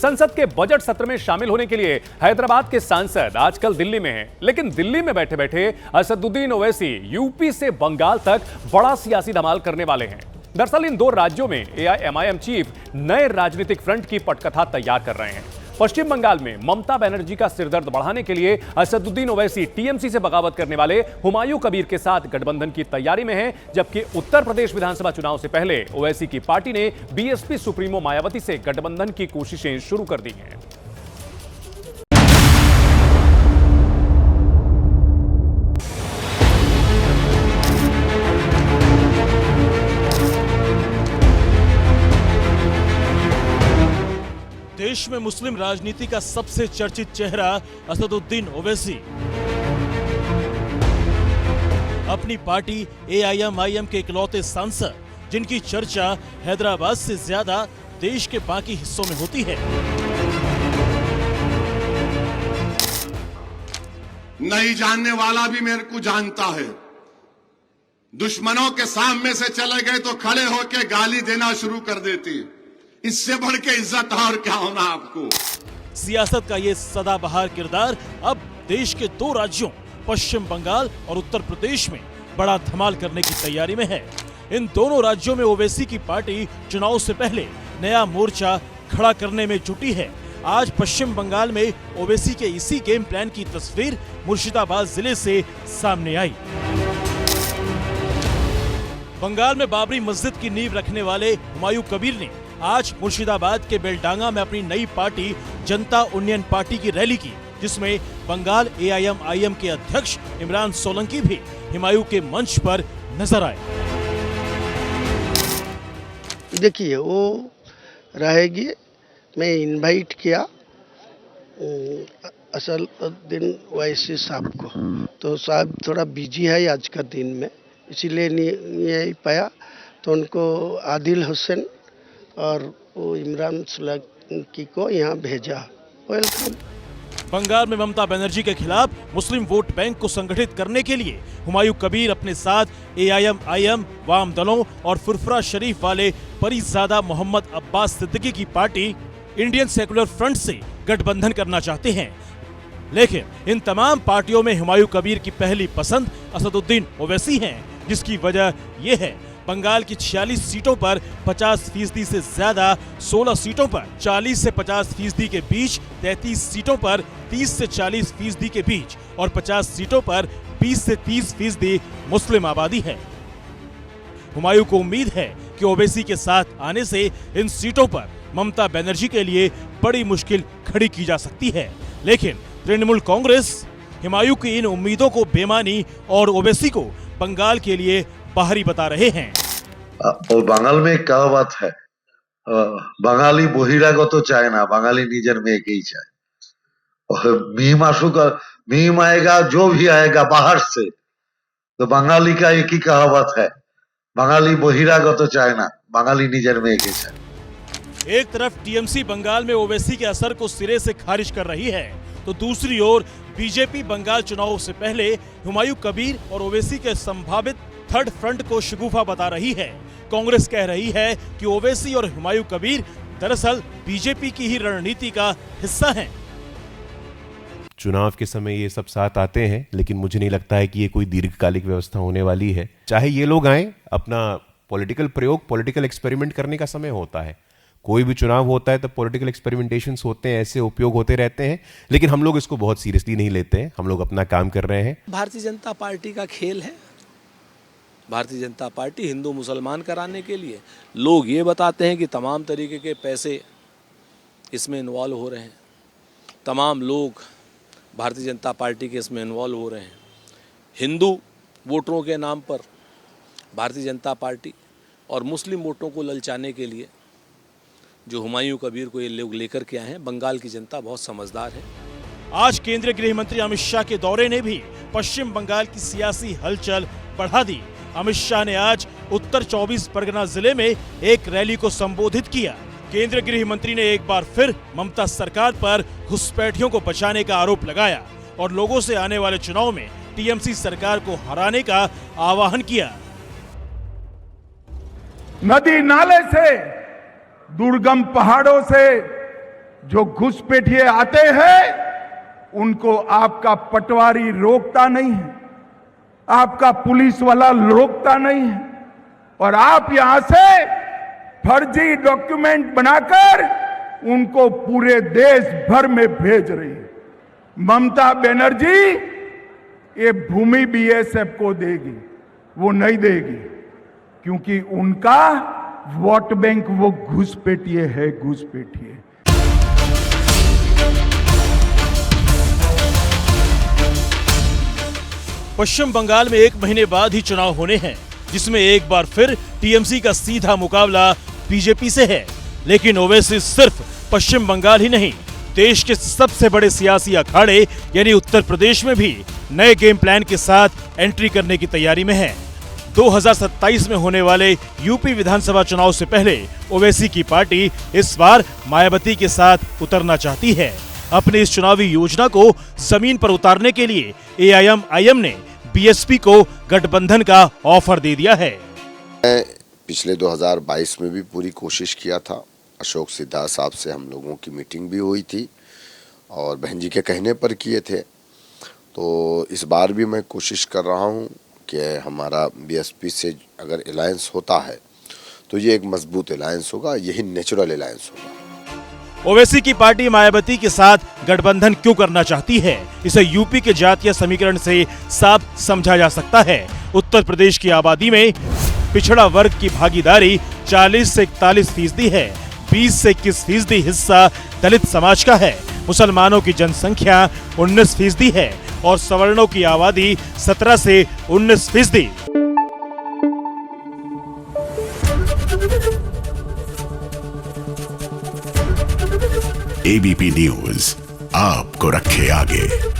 संसद के बजट सत्र में शामिल होने के लिए हैदराबाद के सांसद आजकल दिल्ली में हैं, लेकिन दिल्ली में बैठे बैठे असदुद्दीन ओवैसी यूपी से बंगाल तक बड़ा सियासी धमाल करने वाले हैं। दरअसल इन दो राज्यों में एआईएमआईएम चीफ नए राजनीतिक फ्रंट की पटकथा तैयार कर रहे हैं। पश्चिम बंगाल में ममता बनर्जी का सिरदर्द बढ़ाने के लिए असदुद्दीन ओवैसी टीएमसी से बगावत करने वाले हुमायूं कबीर के साथ गठबंधन की तैयारी में हैं, जबकि उत्तर प्रदेश विधानसभा चुनाव से पहले ओवैसी की पार्टी ने बीएसपी सुप्रीमो मायावती से गठबंधन की कोशिशें शुरू कर दी हैं। देश में मुस्लिम राजनीति का सबसे चर्चित चेहरा असदुद्दीन ओवैसी अपनी पार्टी एआईएमआईएम के इकलौते सांसद, जिनकी चर्चा हैदराबाद से ज्यादा देश के बाकी हिस्सों में होती है। नहीं जानने वाला भी मेरे को जानता है। दुश्मनों के सामने से चले गए तो खड़े होकर गाली देना शुरू कर देती। इससे बढ़ के इज्जत और क्या होना आपको। सियासत का ये सदाबहार किरदार अब देश के दो राज्यों पश्चिम बंगाल और उत्तर प्रदेश में बड़ा धमाल करने की तैयारी में है। इन दोनों राज्यों में ओवैसी की पार्टी चुनाव से पहले नया मोर्चा खड़ा करने में जुटी है। आज पश्चिम बंगाल में ओवैसी के इसी गेम प्लान की तस्वीर मुर्शिदाबाद जिले से सामने आई। बंगाल में बाबरी मस्जिद की नींव रखने वाले हुमायूं कबीर ने आज मुर्शिदाबाद के बेलडांगा में अपनी नई पार्टी जनता उन्नयन पार्टी की रैली की, जिसमें बंगाल एआईएमआईएम के अध्यक्ष इमरान सोलंकी भी हुमायूं के मंच पर नजर आए। देखिए वो रहेगी, मैं इनवाइट किया असदुद्दीन ओवैसी साहब को, तो साहब थोड़ा बिजी है आज का दिन में, इसीलिए नहीं पाया। तो उनको आदिल हुसैन और वो इमरान सोलंकी को यहाँ भेजा। वेलकम। बंगाल में ममता बनर्जी के खिलाफ मुस्लिम वोट बैंक को संगठित करने के लिए हुमायूं कबीर अपने साथ एआईएमआईएम, वाम दलों और फुरफुरा शरीफ वाले परीजादा मोहम्मद अब्बास सिद्दीकी की पार्टी इंडियन सेकुलर फ्रंट से गठबंधन करना चाहते हैं। लेकिन इन तमाम पार्टियों में हुमायूं कबीर की पहली पसंद असदुद्दीन ओवैसी हैं, जिसकी वजह यह है बंगाल की 46 सीटों पर 50% से ज्यादा, 16 सीटों पर 40 से 50% के बीच, 33 सीटों पर 30 से 40% के बीच और 50 सीटों पर 20 से 30% मुस्लिम आबादी है। हुमायूं को उम्मीद है कि ओवैसी के साथ आने से इन सीटों पर ममता बनर्जी के लिए बड़ी मुश्किल खड़ी की जा सकती है। लेकिन तृणमूल कांग्रेस हुमायूं की इन उम्मीदों को बेमानी और ओवैसी को बंगाल के लिए बाहरी बता रहे हैं। और बंगाल में क्या बात है, बंगाली बहिरागत तो चाहे ना, बंगाली निजर में एक ही चाहे। और मीम आएगा, जो भी आएगा बाहर से, तो बंगाली का एक ही कहावत है, बंगाली बहिरागत तो चाहे ना, बंगाली निजर में एक ही चाहे। एक तरफ टीएमसी बंगाल में ओवैसी के असर को सिरे से खारिज कर रही है, तो दूसरी ओर बीजेपी बंगाल चुनाव से पहले हुमायूं कबीर और ओवैसी के संभावित थर्ड फ्रंट को शगुफा बता रही है। कांग्रेस कह रही है कि ओवैसी और हुमायूं कबीर दरअसल बीजेपी की ही रणनीति का हिस्सा हैं। चुनाव के समय ये सब साथ आते हैं, लेकिन मुझे नहीं लगता है कि ये कोई दीर्घकालिक व्यवस्था होने वाली है। चाहे ये लोग आए, अपना पॉलिटिकल प्रयोग, पॉलिटिकल एक्सपेरिमेंट करने का समय होता है। कोई भी चुनाव होता है तो पॉलिटिकल एक्सपेरिमेंटेशंस होते हैं, ऐसे उपयोग होते रहते हैं, लेकिन हम लोग इसको बहुत सीरियसली नहीं लेते हैं। हम लोग अपना काम कर रहे हैं। भारतीय जनता पार्टी का खेल है। भारतीय जनता पार्टी हिंदू मुसलमान कराने के लिए लोग ये बताते हैं कि तमाम तरीके के पैसे इसमें इन्वॉल्व हो रहे हैं, तमाम लोग भारतीय जनता पार्टी के इसमें इन्वॉल्व हो रहे हैं। हिंदू वोटरों के नाम पर भारतीय जनता पार्टी और मुस्लिम वोटों को ललचाने के लिए जो हुमायूं कबीर को ये लोग लेकर के आए हैं। बंगाल की जनता बहुत समझदार है। आज केंद्रीय गृह मंत्री अमित शाह के दौरे ने भी पश्चिम बंगाल की सियासी हलचल बढ़ा दी। अमित शाह ने आज उत्तर 24 परगना जिले में एक रैली को संबोधित किया। केंद्रीय गृह मंत्री ने एक बार फिर ममता सरकार पर घुसपैठियों को बचाने का आरोप लगाया और लोगों से आने वाले चुनाव में टीएमसी सरकार को हराने का आह्वान किया। नदी नाले से दुर्गम पहाड़ों से जो घुसपैठिए आते हैं उनको आपका पटवारी रोकता नहीं है, आपका पुलिस वाला रोकता नहीं है, और आप यहां से फर्जी डॉक्यूमेंट बनाकर उनको पूरे देश भर में भेज रही है। ममता बनर्जी ये भूमि बीएसएफ को देगी, वो नहीं देगी, क्योंकि उनका वोट बैंक वो घुसपैठिए है, घुसपैठिए। पश्चिम बंगाल में 1 महीने बाद ही चुनाव होने हैं, जिसमें एक बार फिर टीएमसी का सीधा मुकाबला बीजेपी से है। लेकिन ओवैसी सिर्फ पश्चिम बंगाल ही नहीं, देश के सबसे बड़े सियासी अखाड़े यानी उत्तर प्रदेश में भी नए गेम प्लान के साथ एंट्री करने की तैयारी में है। 2027 में होने वाले यूपी विधानसभा चुनाव से पहले ओवैसी की पार्टी इस बार मायावती के साथ उतरना चाहती है। अपनी इस चुनावी योजना को जमीन पर उतारने के लिए एआईएम ने बीएसपी को गठबंधन का ऑफर दे दिया है। पिछले 2022 में भी पूरी कोशिश किया था, अशोक सिद्धार्थ साहब से हम लोगों की मीटिंग भी हुई थी और बहन जी के कहने पर किए थे। तो इस बार भी मैं कोशिश कर रहा हूं कि हमारा बीएसपी से अगर अलायंस होता है तो ये एक मजबूत अलायंस होगा, यही नेचुरल अलायंस होगा। ओवैसी की पार्टी मायावती के साथ गठबंधन क्यों करना चाहती है, इसे यूपी के जातीय समीकरण से साफ समझा जा सकता है। उत्तर प्रदेश की आबादी में पिछड़ा वर्ग की भागीदारी 40 से 41% है, 20 से 21% हिस्सा दलित समाज का है, मुसलमानों की जनसंख्या 19% है और सवर्णों की आबादी 17 से 19%। एबीपी न्यूज आपको रखे आगे।